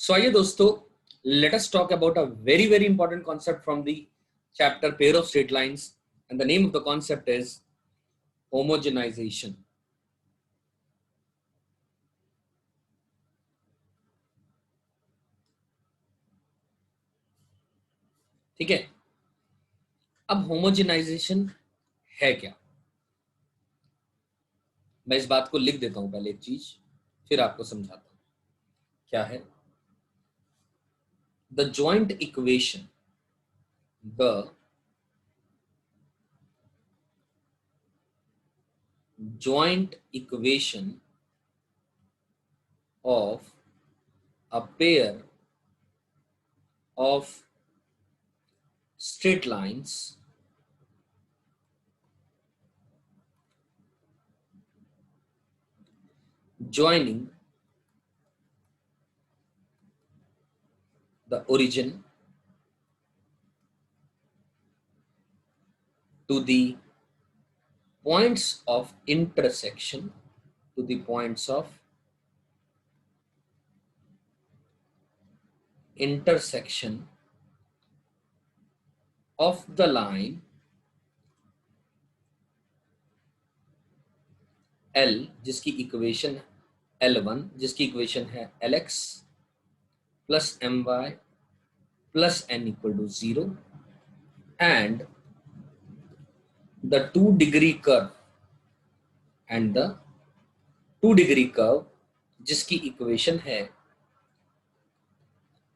सो आइए दोस्तों, let us talk about a very important concept from the chapter pair of straight lines, and the name of the concept is homogenization. ठीक है, अब homogenization है क्या? मैं इस बात को लिख देता हूं पहले एक चीज, फिर आपको समझाता हूं क्या है the joint equation. The joint equation of a pair of straight lines joining the origin to the points of intersection, to the points of intersection of the line L, जिसकी इक्वेशन L1, जिसकी equation है Lx plus my plus n equal to 0, and the 2-degree curve, and the 2-degree curve जिसकी equation है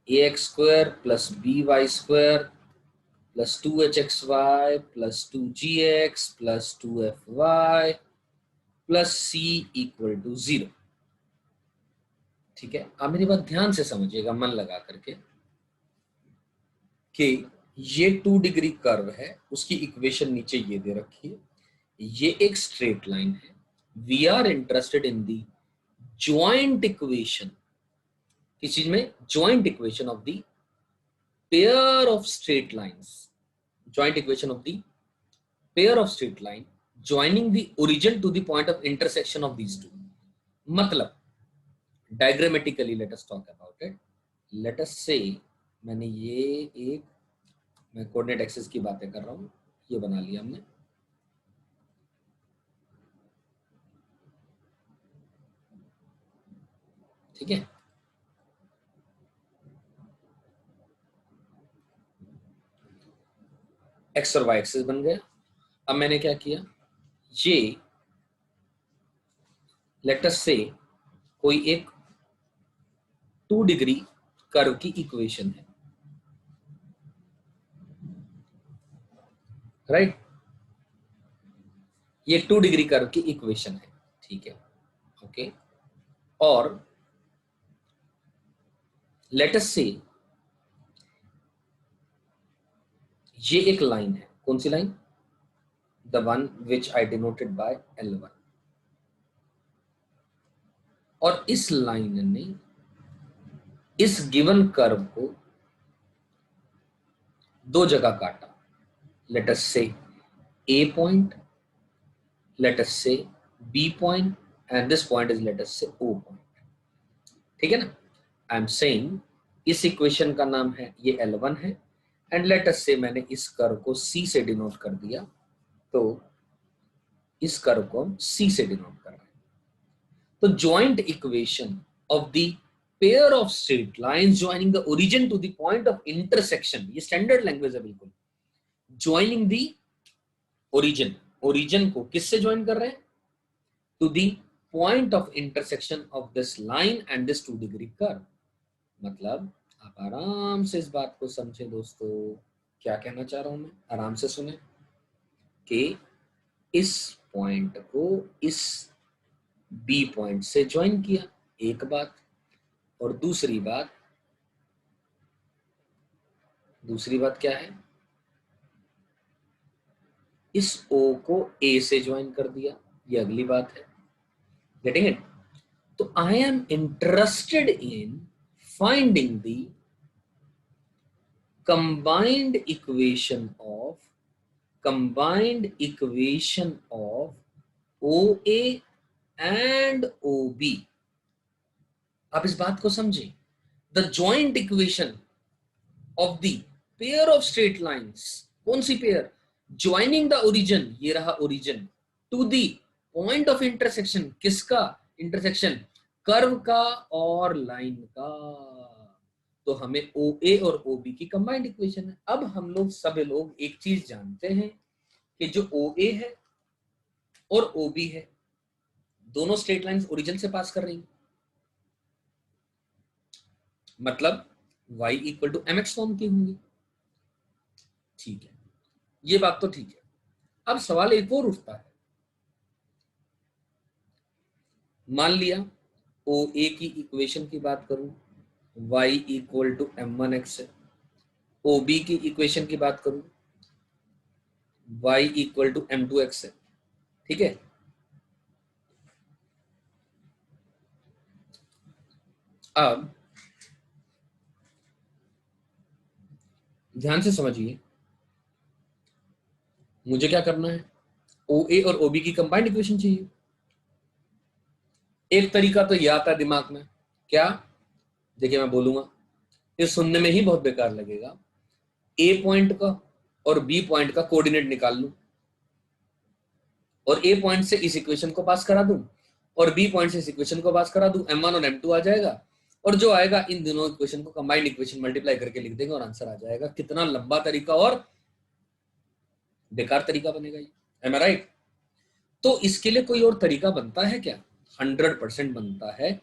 ax square plus by square plus 2hxy plus 2gx plus 2fy plus c equal to 0। ठीक है, आप मेरी बात ध्यान से समझिएगा, मन लगा करके, कि ये 2-डिग्री कर्व है, उसकी इक्वेशन नीचे ये दे रखी है, ये एक स्ट्रेट लाइन है। We are interested in the joint equation, किस चीज में? Joint equation of the pair of straight lines, joint equation of the pair of straight line joining the origin to the point of intersection of these two। मतलब diagrammatically let us talk about it। let us say, मैंने ये एक, मैं coordinate axis की बातें कर रहा हूं, ये बना लिया हमने। ठीक है, एक्स और वाई एक्सिस बन गया। अब मैंने क्या किया, ये लेट अस से कोई एक 2-डिग्री कर्व की इक्वेशन है, राइट? ये 2-डिग्री कर्व की इक्वेशन है, ठीक है, ओके। और लेट अस से ये एक लाइन है, कौन सी line? The one which I denoted by L1। और इस लाइन ने इस गिवन कर्व को दो जगह काटा। लेट अस से A पॉइंट, लेट अस से B point, and this point is let us से O पॉइंट। ठीक है ना? आई एम सेइंग इस इक्वेशन का नाम है, ये L1 है, एंड लेट अस से मैंने इस कर्व को C से डिनोट कर दिया, तो इस कर्व को हम C से डिनोट कर रहे हैं। तो joint equation of the pair of straight lines joining the origin to the point of intersection, ये स्टैंडर्ड लैंग्वेज है बिल्कुल। ज्वाइनिंग द ओरिजिन, ओरिजिन को किससे ज्वाइन कर रहे हैं? To the point of intersection of this line and this two degree curve. मतलब आप आराम से इस बात को समझे दोस्तों, क्या कहना चाह रहा हूं मैं, आराम से सुने, कि इस पॉइंट को इस बी पॉइंट से ज्वाइन किया, एक बात। और दूसरी बात क्या है? इस O को A से ज्वाइन कर दिया, ये अगली बात है। Getting it? तो I am interested in finding the combined equation of OA and OB। आप इस बात को समझें, the joint equation of the pair of straight lines, कौन सी पेयर, ज्वाइनिंग द ओरिजिन, ये रहा origin, to the point of intersection, किसका इंटरसेक्शन, कर्व का और लाइन का, तो हमें ओ ए और ओ बी की कंबाइंड इक्वेशन है। अब हम लोग सब लोग एक चीज जानते हैं कि जो ओ ए है और ओ बी है, दोनों स्ट्रेट लाइंस ओरिजिन से पास कर रही हैं, मतलब y equal to m x form की होंगी। ठीक है, ये बात तो ठीक है। अब सवाल एक और उठता है, मान लिया ओ ए की इक्वेशन की बात करूं, y equal to m one x है, ओ बी की इक्वेशन की बात करूं, y equal to m two x है। ठीक है, अब ध्यान से समझिए, मुझे क्या करना है, ओ ए और ओ बी की कंबाइंड इक्वेशन चाहिए। एक तरीका तो ये आता है दिमाग में, क्या, देखिए मैं बोलूंगा, ये सुनने में ही बहुत बेकार लगेगा, ए पॉइंट का और बी पॉइंट का कोऑर्डिनेट निकाल लूं और ए पॉइंट से इस इक्वेशन को पास करा दूं और बी पॉइंट से इस इक्वेशन को पास करा दूं, m1 और m2 आ जाएगा, और जो आएगा इन दोनों इक्वेशन को कंबाइंड इक्वेशन मल्टीप्लाई करके लिख देंगे और आंसर आ जाएगा। कितना लंबा तरीका और बेकार तरीका बनेगा ये, एम आई राइट। तो इसके लिए कोई और तरीका बनता है क्या, 100% बनता है।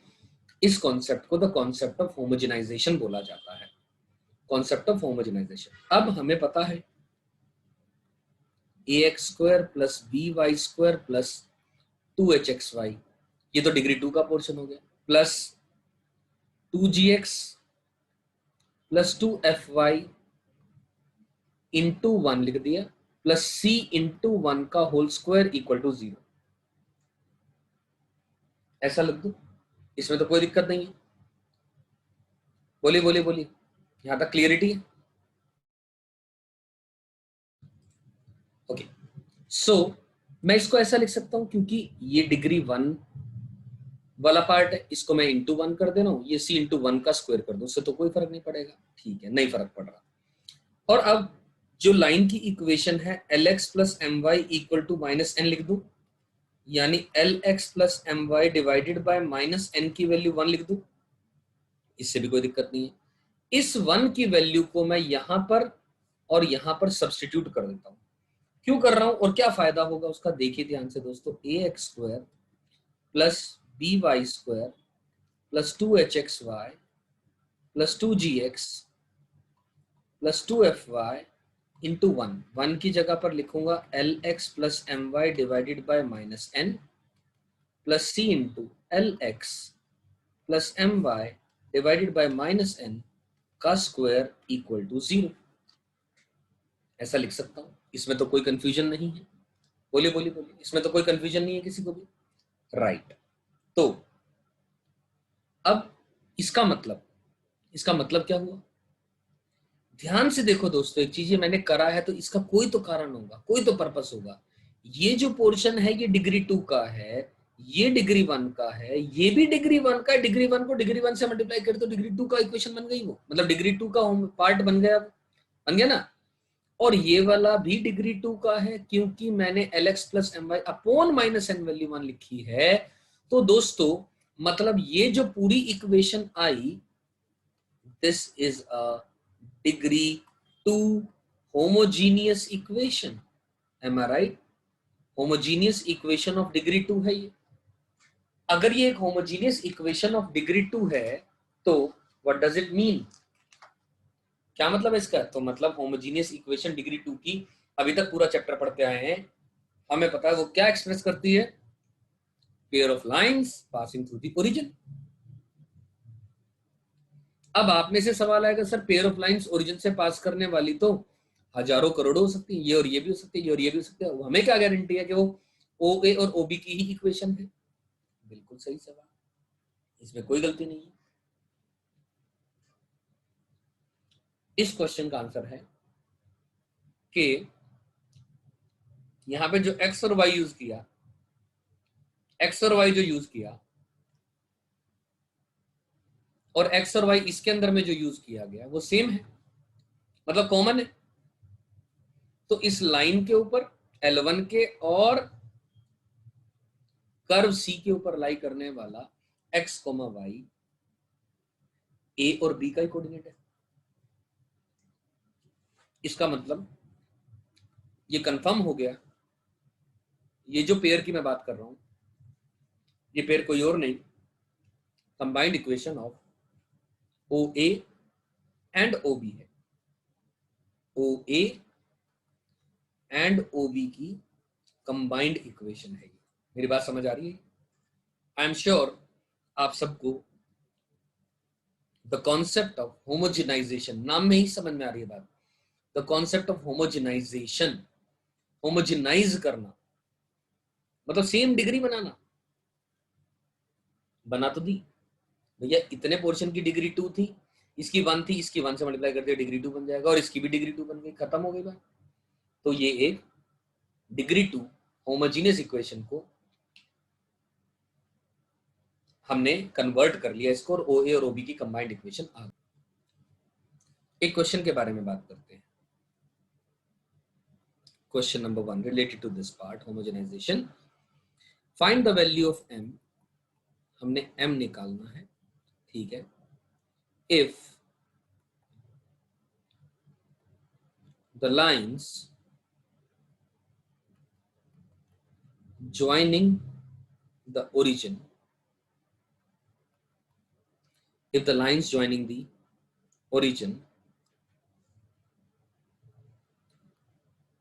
इस कॉन्सेप्ट को द कॉन्सेप्ट ऑफ होमोजेनाइजेशन बोला जाता है, कॉन्सेप्ट ऑफ होमोजेनाइजेशन। अब हमें पता है a x square plus b y square plus 2hxy, ये तो डिग्री 2 का पोर्शन हो गया, plus 2gx plus 2fy into 1 लिख दिया, प्लस c इंटू 1 का होल स्क्वायर इक्वल टू 0, ऐसा लिख दो, इसमें तो कोई दिक्कत नहीं है। बोलिए बोलिए बोलिए, यहां तक क्लियरिटी है? ओके, सो मैं इसको ऐसा लिख सकता हूं, क्योंकि ये डिग्री 1 वाला पार्ट है, इसको मैं इंटू 1 कर दे रहा हूं, ये c इंटू 1 का स्क्वायर कर दो, उससे तो कोई फर्क नहीं पड़ेगा। ठीक है, नहीं फर्क पड़ रहा। और अब जो लाइन की इक्वेशन है l x plus m y equal to minus n लिख दूं, यानी l x plus m y divided by minus n की वैल्यू 1 लिख दूं, इससे भी कोई दिक्कत नहीं है। इस 1 की वैल्यू को मैं यहां पर और यहां पर सब्सटीट्यूट कर देता हूं। क्यों कर रहा हूं और क्या फायदा होगा उसका, देखिए ध्यान से दोस्तों, a x square plus b y square plus 2hxy plus 2gx plus 2fy into 1 की जगह पर लिखूंगा l x plus m y divided by minus n plus c into l x plus m y divided by minus n का square equal to 0, ऐसा लिख सकता हूं। इसमें तो कोई कंफ्यूजन नहीं है, बोलिए बोलिए बोलिए, इसमें तो कोई कंफ्यूजन नहीं है किसी को भी, राइट। तो अब इसका मतलब क्या हुआ, ध्यान से देखो दोस्तों, एक चीज ये मैंने करा है तो इसका कोई तो कारण होगा, कोई तो पर्पस होगा। ये जो पोर्शन है ये डिग्री 2 का है, ये डिग्री 1 का है, ये भी डिग्री 1 का है, डिग्री 1 को डिग्री 1 से मल्टीप्लाई कर तो डिग्री 2 का इक्वेशन बन गई, वो मतलब डिग्री 2 का पार्ट बन गया, बन गया ना। और ये वाला भी डिग्री 2 का है, क्योंकि मैंने l x plus m y upon minus n value 1 लिखी है। तो दोस्तों मतलब ये जो पूरी इक्वेशन आई, this is a degree 2 homogeneous equation, am I right, homogeneous equation of degree 2 है ये। अगर ये एक होमोजीनियस इक्वेशन ऑफ डिग्री 2 है तो व्हाट डज इट मीन, क्या मतलब है इसका, तो मतलब होमोजीनियस इक्वेशन डिग्री 2 की अभी तक पूरा चैप्टर पढ़ते आए हैं, हमें पता है वो क्या एक्सप्रेस करती है, pair of lines passing through the origin. अब आप में से सवाल आएगा, sir pair of lines origin से पास करने वाली तो हजारों करोड़ों हो सकती है, ये और ये भी हो सकती है, ये और ये भी हो सकते हैं, हमें क्या गारंटी है कि वो ओ ए और ओ बी की ही इक्वेशन है। बिल्कुल सही सवाल, इसमें कोई गलती नहीं है। इस क्वेश्चन का आंसर है कि यहां पे जो एक्स और वाई यूज किया, एक्स और वाई जो यूज किया, और एक्स और वाई इसके अंदर में जो यूज किया गया वो सेम है, मतलब कॉमन है। तो इस लाइन के ऊपर L1 के और कर्व सी के ऊपर लाई करने वाला एक्स कोमा वाई ए और बी का ही कोऑर्डिनेट है। इसका मतलब ये कंफर्म हो गया, ये जो पेयर की मैं बात कर रहा हूं ये पेयर कोई और नहीं, combined equation of O A and O B है। O A and O B की कंबाइंड इक्वेशन है। मेरी बात समझ आ रही है? आई एम श्योर आप सबको द कॉन्सेप्ट ऑफ होमोजेनाइजेशन, नाम में ही समझ में आ रही है बात। The concept of homogenisation, homogenise करना मतलब सेम डिग्री बनाना। बना तो दी भैया, इतने पोर्शन की डिग्री 2 थी, इसकी 1 थी, इसकी 1 से मल्टीप्लाई करते डिग्री 2 बन जाएगा और इसकी भी डिग्री 2 बन गई, खत्म हो गई बात। तो ये एक डिग्री 2 होमोजीनियस इक्वेशन को हमने कन्वर्ट कर लिया इसको, और ओ ए और ओ बी की कंबाइंड इक्वेशन आ गई। एक क्वेश्चन के बारे में बात करते हैं। Question number 1 related to this part homogenisation. Find the value of m, हमने m निकालना है, ठीक है। If the lines joining the origin, if the lines joining the origin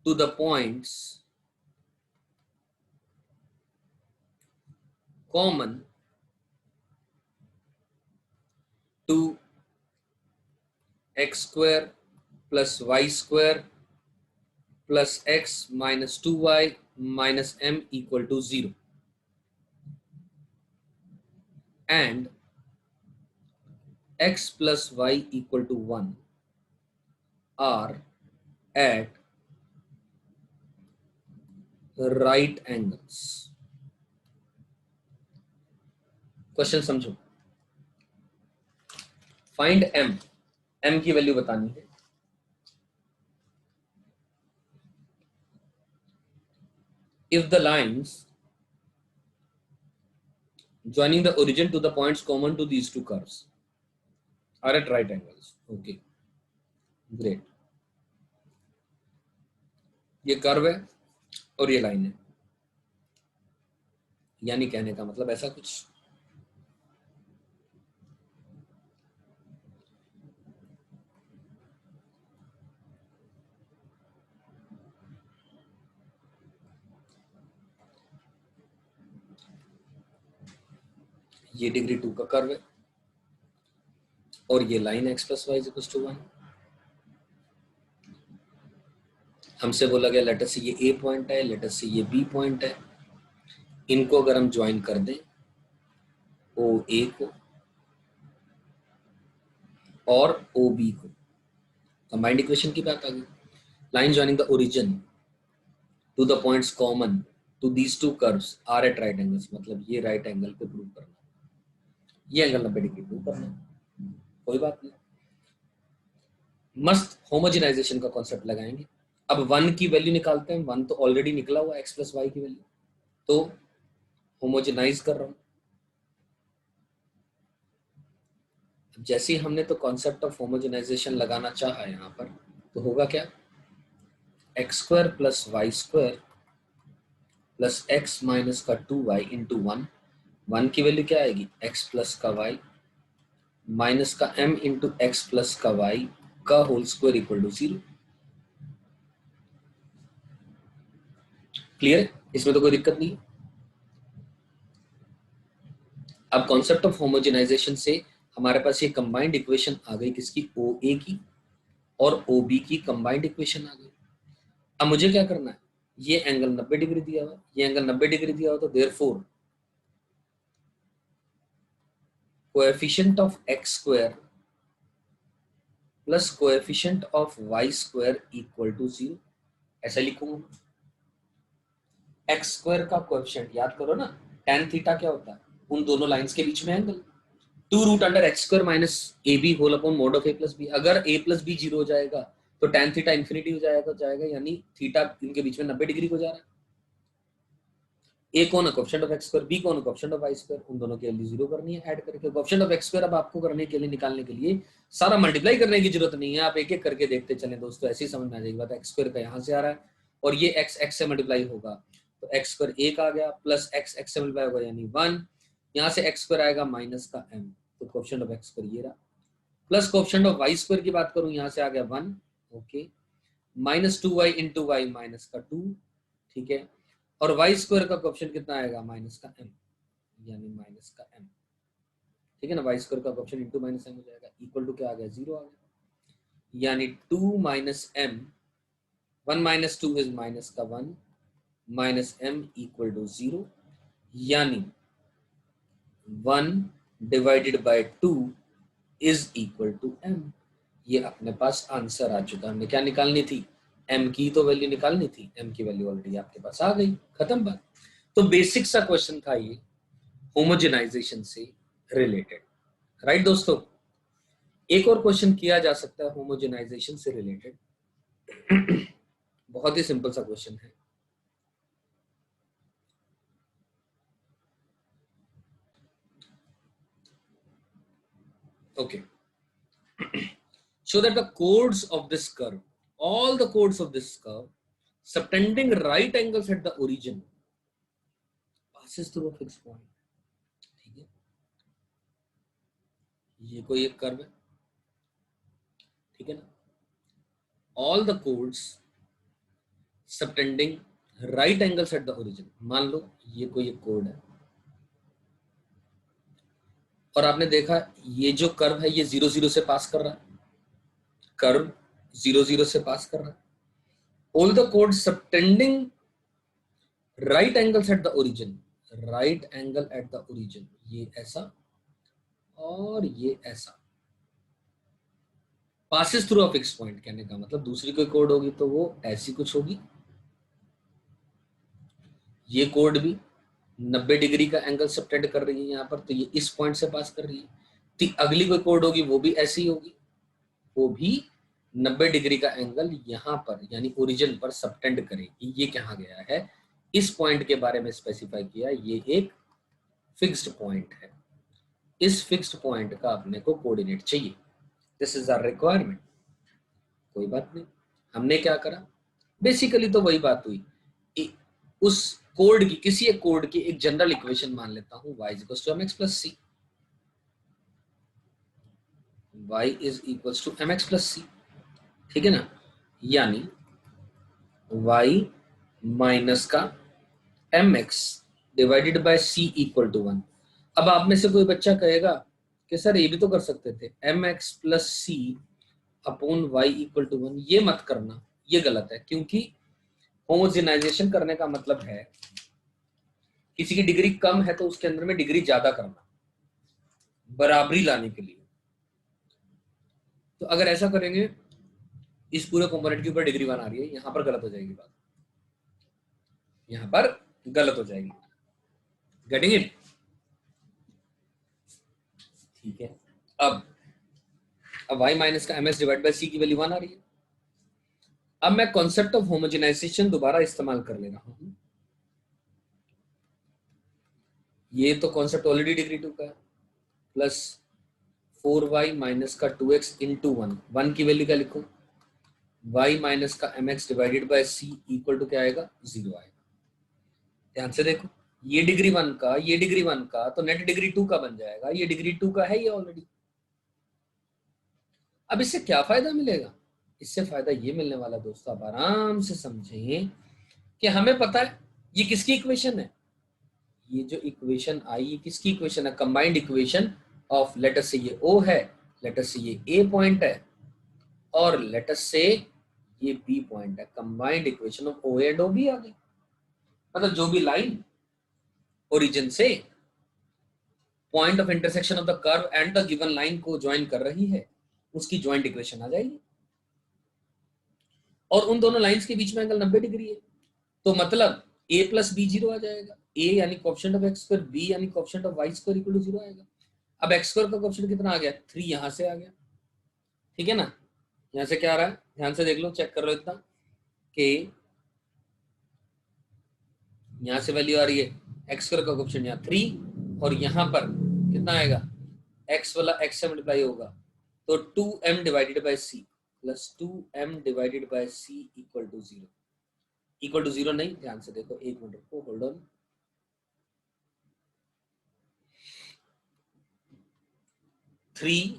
to the points common to x square plus y square plus x minus 2y minus m equal to 0 and x plus y equal to 1 are at right angles. Question समझो। Find m, m की value बतानी है। If the lines joining the origin to the points common to these two curves are at right angles, okay, great। ये curve है और ये line है, यानी कहने का मतलब ऐसा कुछ। ये डिग्री 2 का कर्व है और ये line x plus y equal to 1। हमसे बोला गया लेटर से ये a पॉइंट है, लेटर से ये b पॉइंट है, इनको अगर हम ज्वाइन कर दें ओ ए को और ओ बी को, कंबाइंड इक्वेशन की बात आ गई। Line joining the origin to the points common to these two curves are at right angles, मतलब ये राइट एंगल पे प्रूव करना, ये एंगल 90 डिग्री प्रूव करना, कोई बात नहीं। मस्त होमोजेनाइजेशन का कॉन्सेप्ट लगाएंगे। अब 1 की वैल्यू निकालते हैं, 1 तो ऑलरेडी निकला हुआ x प्लस वाई की वैल्यू, तो होमोजेनाइज कर रहा हूं। जैसे ही हमने तो कॉन्सेप्ट ऑफ होमोजेनाइजेशन लगाना चाहा यहां पर, तो होगा क्या, x square plus y square plus x minus का 2y इंटू 1 की वैल्यू क्या आएगी, x प्लस का y माइनस का m इंटू एक्स प्लस का y का whole square equal to 0। Clear है, इसमें तो कोई दिक्कत नहीं। अब कॉन्सेप्ट ऑफ होमोजेनाइजेशन से हमारे पास ये कंबाइंड इक्वेशन आ गई, किसकी, ओ ए की और ओ बी की कंबाइंड इक्वेशन आ गई। अब मुझे क्या करना है, ये एंगल 90 डिग्री दिया हुआ, ये एंगल 90 डिग्री दिया हुआ, तो therefore coefficient of x square plus coefficient of y square equal to 0, ऐसा लिखूंगा। एक्स स्क्वायर का कोएफिशिएंट याद करो ना, tan थीटा क्या होता है, उन दोनों लाइंस के बीच में angle, two root under x square minus a b whole upon mod of a plus b. अगर ए प्लस बी 0 हो जाएगा तो tan थीटा इन्फिनिटी हो जाएगा यानी थीटा इनके बीच में 90 डिग्री को जा रहा है। ए कौन है coefficient of x square, b कौन है कोएफिशिएंट ऑफ वाई स्क्वायर, उन दोनों की वैल्यू 0 करनी है ऐड करके। कोएफिशिएंट ऑफ एक्स स्क्वायर अब आपको करने के लिए निकालने के लिए सारा मल्टीप्लाई करने की जरूरत नहीं है, आप एक एक करके देखते चलें दोस्तों, ऐसे ही समझ में आ जाएगी बात। एक्स स्क्वायर का यहाँ से आ रहा है और ये एक्स एक्स से मल्टीप्लाई होगा तो एक्स स्क्वायर 1 आ गया प्लस एक्स एक्स से मल्टीप्लाई होगा यानी 1, यहाँ से एक्स स्क्वायर आएगा माइनस का m, तो कोएफिशिएंट ऑफ एक्स स्क्वायर ये रहा। Plus coefficient of y square की बात करूं, यहाँ से आ गया 1, okay, minus 2y into y minus का 2, ठीक है, और वाई स्क्वायर का कोएफिशिएंट कितना आएगा माइनस का m, यानी माइनस का m, ठीक है ना। वाई स्क्वायर का कोएफिशिएंट इंटू माइनस m हो जाएगा, इक्वल टू क्या आ गया 0 आ गया, यानी 2 minus m, 1 minus 2 is minus का 1 माइनस m इक्वल टू 0, यानी 1 divided by 2 is equal to m। ये अपने पास आंसर आ चुका। हमने क्या निकालनी थी, m की तो वैल्यू निकालनी थी, m की वैल्यू ऑलरेडी आपके पास आ गई, खत्म बात। तो बेसिक सा क्वेश्चन था ये, होमोजेनाइजेशन से रिलेटेड, राइट दोस्तों। एक और क्वेश्चन किया जा सकता है होमोजेनाइजेशन से रिलेटेड, बहुत ही सिंपल सा क्वेश्चन है। Okay. Show that the chords of this curve, all the chords of this curve, subtending right angles at the origin, passes through a fixed point. ठीक है, ये कोई एक कर्व है, ठीक है ना। All the chords subtending right angles at the origin, मान लो ये कोई एक कोड है और आपने देखा ये जो कर्व है ये 0 0 से पास कर रहा है, कर्व 0 0 से पास कर रहा है। All the chords subtending right angles at the origin, right angle at the origin, ये ऐसा और ये ऐसा, passes through a fixed point, कहने का मतलब दूसरी कोई कोड होगी तो वो ऐसी कुछ होगी, ये कोड भी 90 डिग्री का एंगल सबटेंड कर रही है यहाँ पर, तो ये इस पॉइंट से पास कर रही है। तो अगली कोई कोड होगी वो भी ऐसी होगी, वो भी 90 डिग्री का एंगल यहाँ पर यानी ओरिजिन पर सबटेंड करेगी। ये कहाँ गया है, इस पॉइंट के बारे में स्पेसिफाई किया, ये एक फिक्स्ड पॉइंट है, इस फिक्स्ड पॉइंट का अपने को कोऑर्डिनेट चाहिए, दिस इज आवर रिक्वायरमेंट। कोई बात नहीं, हमने क्या करा, बेसिकली तो वही बात हुई, उस कोड की, किसी एक कोड की एक जनरल इक्वेशन मान लेता हूं, y is equals to mx plus c, y is equals to mx plus c, ठीक है ना, यानी y माइनस का mx divided by c equal to 1। अब आप में से कोई बच्चा कहेगा कि सर ये भी तो कर सकते थे, mx plus c upon y equal to 1, ये मत करना, ये गलत है, क्योंकि होमोजेनाइजेशन करने का मतलब है किसी की डिग्री कम है तो उसके अंदर में डिग्री ज्यादा करना, बराबरी लाने के लिए। तो अगर ऐसा करेंगे, इस पूरे कंपोनेंट के ऊपर डिग्री 1 आ रही है, यहां पर गलत हो जाएगी बात, यहां पर गलत हो जाएगी, गेटिंग इट, ठीक है। अब y माइनस का mx डिवाइड बाय c की वैल्यू 1 आ रही है। अब मैं कॉन्सेप्ट ऑफ होमोजेनाइजेशन दोबारा इस्तेमाल कर ले रहा हूं, ये तो कॉन्सेप्ट ऑलरेडी डिग्री 2 का है, प्लस 4y माइनस का 2x इंटू 1 की वैल्यू क्या लिखूं, y माइनस का mx divided by c equal to क्या आएगा, 0 आएगा। ध्यान से देखो, ये डिग्री 1 का, ये डिग्री 1 का, तो नेट डिग्री 2 का बन जाएगा, ये डिग्री 2 का है ये ऑलरेडी। अब इससे क्या फायदा मिलेगा, इससे फायदा ये मिलने वाला दोस्तों, आप आराम से समझें कि हमें पता है ये किसकी इक्वेशन है, ये जो इक्वेशन आई ये किसकी इक्वेशन है, combined equation of, let us से ये O है, लेट अस से ये A पॉइंट है, और लेट अस से ये B पॉइंट है, combined equation of O and OB आ गई। मतलब जो भी लाइन ओरिजिन से point of intersection of the curve and the given line को ज्वाइन कर रही है, उसकी ज्वाइंट इक्वेशन आ जाएगी, और उन दोनों लाइंस के बीच में एंगल 90 डिग्री है, तो मतलब a प्लस बी 0 आ जाएगा, a यानी coefficient of x square, b यानी coefficient of y square equal to 0 आएगा। अब एक्स स्क्वायर का कोएफिशिएंट कितना आ गया, 3 यहां से आ गया, ठीक है ना। यहां से क्या आ रहा है, ध्यान से देख लो, चेक कर लो इतना कि यहां से वैल्यू आ रही है एक्स स्क्वायर का कोएफिशिएंट यहाँ 3 और यहाँ पर कितना आएगा, एक्स वाला एक्स से मल्टीप्लाई होगा तो 2m divided by c plus 2m divided by c equal to 0। Equal to 0 नहीं, ध्यान से देखो, एक मिनट रुको, hold on. 3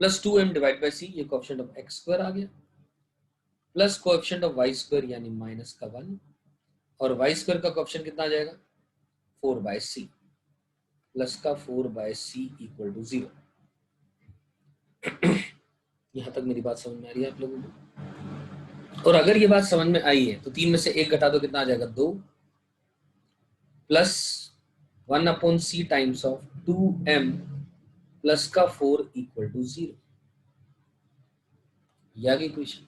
plus 2m divide by c, ये कोएफिशिएंट ऑफ एक्स स्क्वायर आ गया, plus coefficient of y square यानी माइनस का 1, और वाई स्क्वायर का कोएफिशिएंट कितना आ जाएगा 4 बाय c प्लस का 4 बाय c इक्वल टू 0। यहां तक मेरी बात समझ में आ रही है आप लोगों को? और अगर ये बात समझ में आई है तो 3 में से 1 घटा दो, कितना आ जाएगा 2 plus 1 upon c times of 2m plus का 4 इक्वल टू 0। ये आ गई इक्वेशन,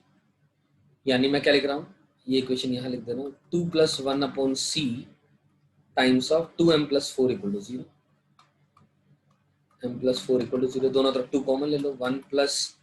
यानी मैं क्या लिख रहा हूं, ये इक्वेशन यहां लिख दे रहा हूं, 2 plus 1 upon c times of 2m plus 4 equal to 0। m plus 4 equal to 0, दोनों तरफ 2 कॉमन ले लो, 1 प्लस